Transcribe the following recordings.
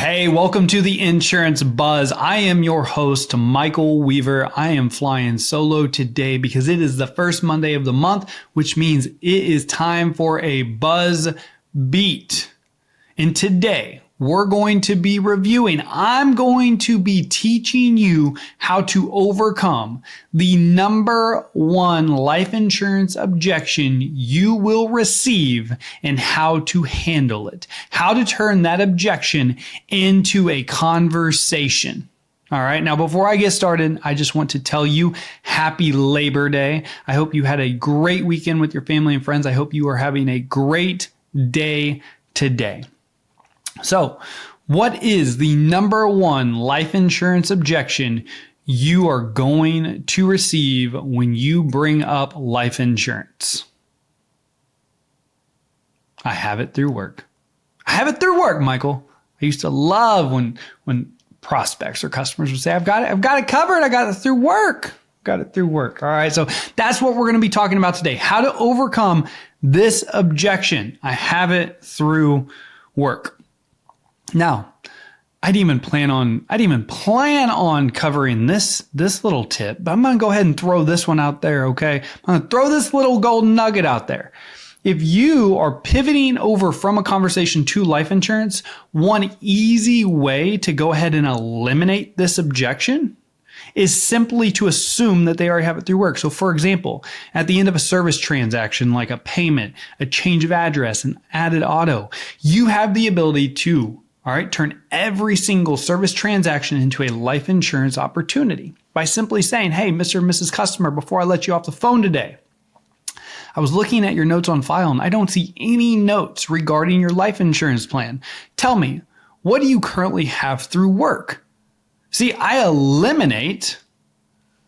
Hey, welcome to the Insurance Buzz. I am your host, Michael Weaver. I am flying solo today because it is the first Monday of the month, which means it is time for a Buzz Beat. And today, we're going to be reviewing, I'm going to be teaching you how to overcome the number one life insurance objection you will receive and how to handle it. How to turn that objection into a conversation. All right. Now, before I get started, I just want to tell you happy Labor Day. I hope you had a great weekend with your family and friends. I hope you are having a great day today. So, what is the number one life insurance objection you are going to receive when you bring up life insurance? I have it through work. I have it through work, Michael. I used to love when prospects or customers would say, I've got it covered. I got it through work. Got it through work. All right. So that's what we're going to be talking about today. How to overcome this objection. I have it through work. Now, I didn't even plan on covering this little tip, but I'm going to go ahead and throw this one out there, okay? I'm going to throw this little golden nugget out there. If you are pivoting over from a conversation to life insurance, one easy way to go ahead and eliminate this objection is simply to assume that they already have it through work. So for example, at the end of a service transaction, like a payment, a change of address, an added auto, you have the ability to turn every single service transaction into a life insurance opportunity by simply saying, hey, Mr. and Mrs. Customer, before I let you off the phone today, I was looking at your notes on file and I don't see any notes regarding your life insurance plan. Tell me, what do you currently have through work? See, I eliminate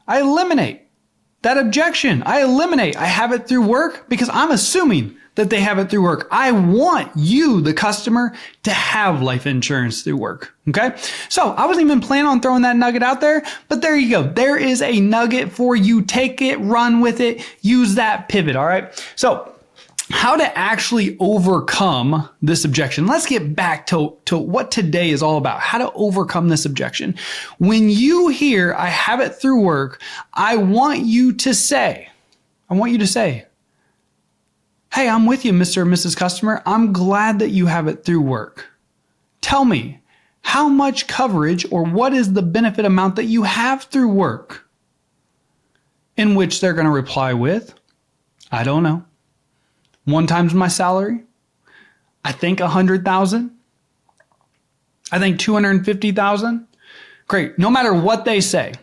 that objection. I have it through work because I'm assuming that they have it through work. I want you, the customer, to have life insurance through work. Okay. So I wasn't even planning on throwing that nugget out there, but there you go. There is a nugget for you. Take it, run with it, use that pivot. All right. So how to actually overcome this objection. Let's get back to what today is all about. How to overcome this objection. When you hear, I have it through work, I want you to say, hey, I'm with you, Mr. and Mrs. Customer. I'm glad that you have it through work. Tell me, how much coverage or what is the benefit amount that you have through work? In which they're going to reply with, I don't know. 1 times my salary. I think 100,000. I think 250,000. Great. No matter what they say.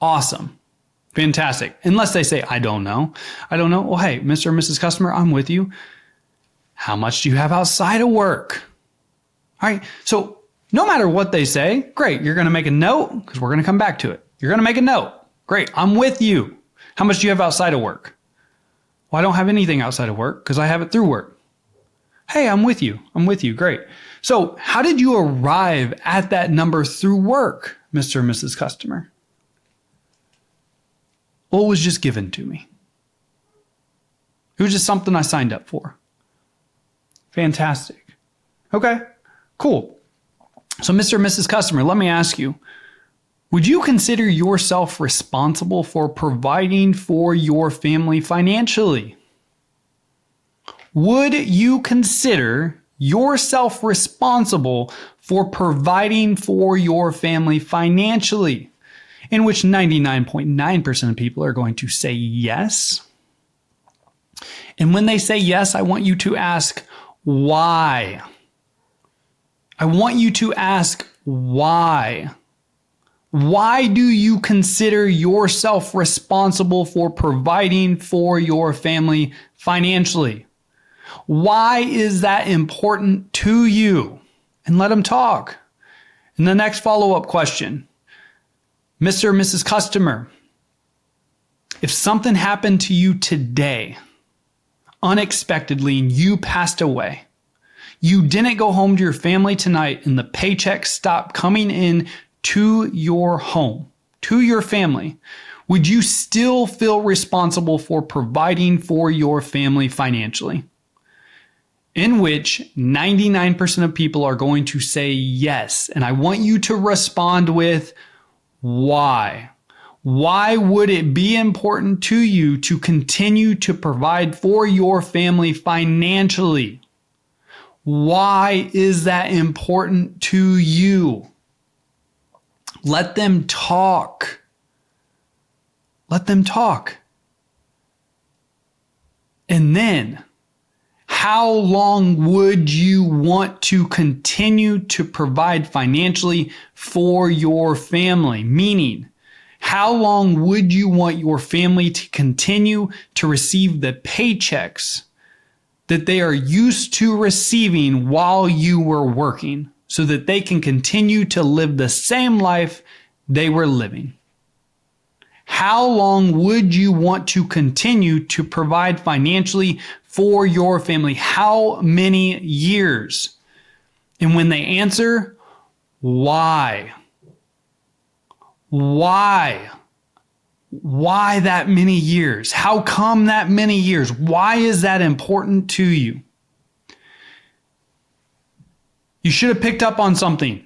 Awesome. Fantastic. Unless they say, I don't know. Well, hey, Mr. and Mrs. Customer, I'm with you. How much do you have outside of work? All right. So no matter what they say, great. You're going to make a note because we're going to come back to it. You're going to make a note. Great. I'm with you. How much do you have outside of work? Well, I don't have anything outside of work because I have it through work. Hey, I'm with you. Great. So how did you arrive at that number through work, Mr. and Mrs. Customer? Well, it was just given to me. It was just something I signed up for. Fantastic. Okay, cool. So Mr. and Mrs. Customer, let me ask you, would you consider yourself responsible for providing for your family financially? Would you consider yourself responsible for providing for your family financially? In which 99.9% of people are going to say yes. And when they say yes, I want you to ask why. Why do you consider yourself responsible for providing for your family financially? Why is that important to you? And let them talk. And the next follow-up question. Mr. or Mrs. Customer, if something happened to you today, unexpectedly, and you passed away, you didn't go home to your family tonight and the paycheck stopped coming in to your home, to your family, would you still feel responsible for providing for your family financially? in which 99% of people are going to say yes. And I want you to respond with why. Why would it be important to you to continue to provide for your family financially? Why is that important to you? Let them talk. Let them talk. And then, how long would you want to continue to provide financially for your family? Meaning, how long would you want your family to continue to receive the paychecks that they are used to receiving while you were working so that they can continue to live the same life they were living? How long would you want to continue to provide financially for your family? How many years? And when they answer, why? Why? Why that many years? How come that many years? Why is that important to you? You should have picked up on something.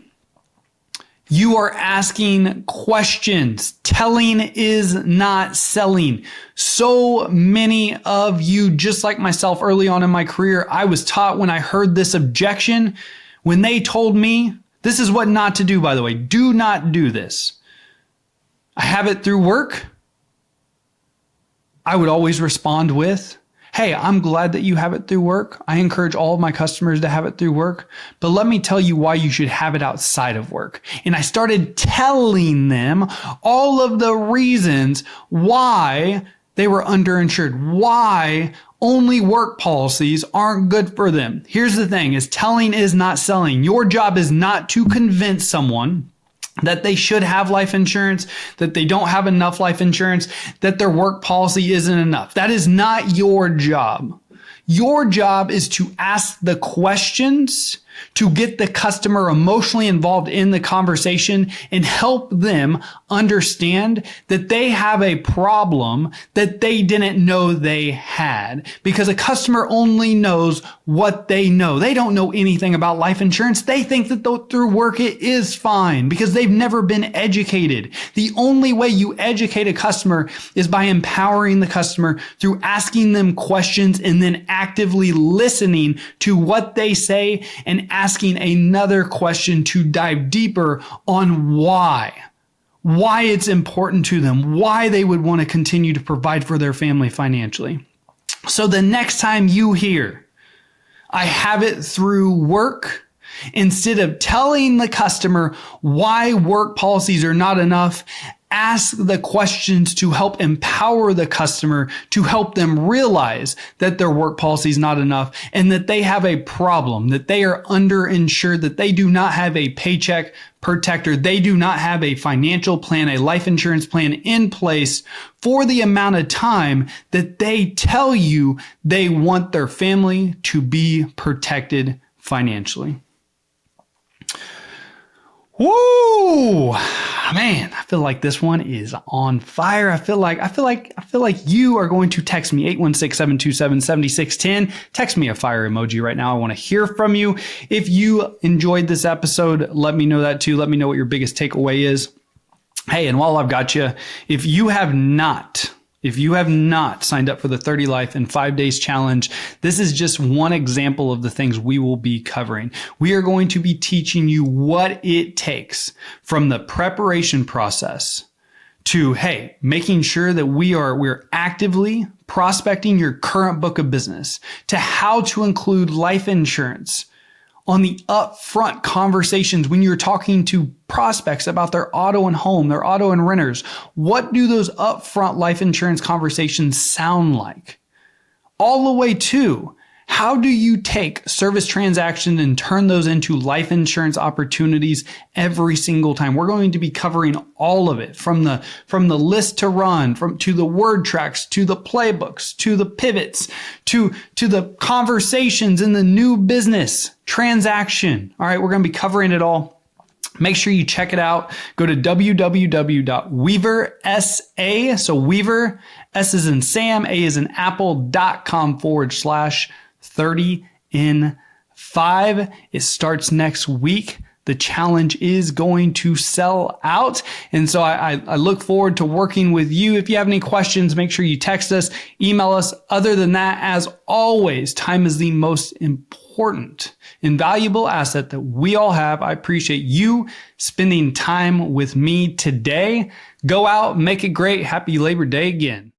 You are asking questions. Telling is not selling. So many of you, just like myself early on in my career, I was taught when I heard this objection, when they told me, this is what not to do, by the way, do not do this. I have it through work. I would always respond with, hey, I'm glad that you have it through work. I encourage all of my customers to have it through work, but let me tell you why you should have it outside of work. And I started telling them all of the reasons why they were underinsured, why only work policies aren't good for them. Here's the thing, is telling is not selling. Your job is not to convince someone that they should have life insurance, that they don't have enough life insurance, that their work policy isn't enough. That is not your job. Your job is to ask the questions to get the customer emotionally involved in the conversation and help them understand that they have a problem that they didn't know they had. Because a customer only knows what they know. They don't know anything about life insurance. They think that through work it is fine because they've never been educated. The only way you educate a customer is by empowering the customer through asking them questions and then actively listening to what they say and asking another question to dive deeper on why it's important to them, why they would want to continue to provide for their family financially. So the next time you hear, I have it through work, instead of telling the customer why work policies are not enough, ask the questions to help empower the customer, to help them realize that their work policy is not enough and that they have a problem, that they are underinsured, that they do not have a paycheck protector. They do not have a financial plan, a life insurance plan in place for the amount of time that they tell you they want their family to be protected financially. Woo! Man, I feel like this one is on fire. I feel like you are going to text me 816-727-7610. Text me a fire emoji right now. I want to hear from you. If you enjoyed this episode, let me know that too. Let me know what your biggest takeaway is. Hey, and while I've got you, if you have not signed up for the 30 Life in 5 Days Challenge, this is just one example of the things we will be covering. We are going to be teaching you what it takes from the preparation process to, hey, making sure that we're actively prospecting your current book of business, to how to include life insurance on the upfront conversations when you're talking to prospects about their auto and home, their auto and renters. What do those upfront life insurance conversations sound like? All the way to, how do you take service transactions and turn those into life insurance opportunities every single time? We're going to be covering all of it, from the list to run, to the word tracks, to the playbooks, to the pivots, to the conversations in the new business transaction. All right, we're going to be covering it all. Make sure you check it out. Go to www.weaversa, so Weaver, S is in Sam, A is in Apple.com/30 in 5. It starts next week. The challenge is going to sell out. And so I look forward to working with you. If you have any questions, make sure you text us, email us. Other than that, as always, time is the most important, invaluable asset that we all have. I appreciate you spending time with me today. Go out, make it great. Happy Labor Day again.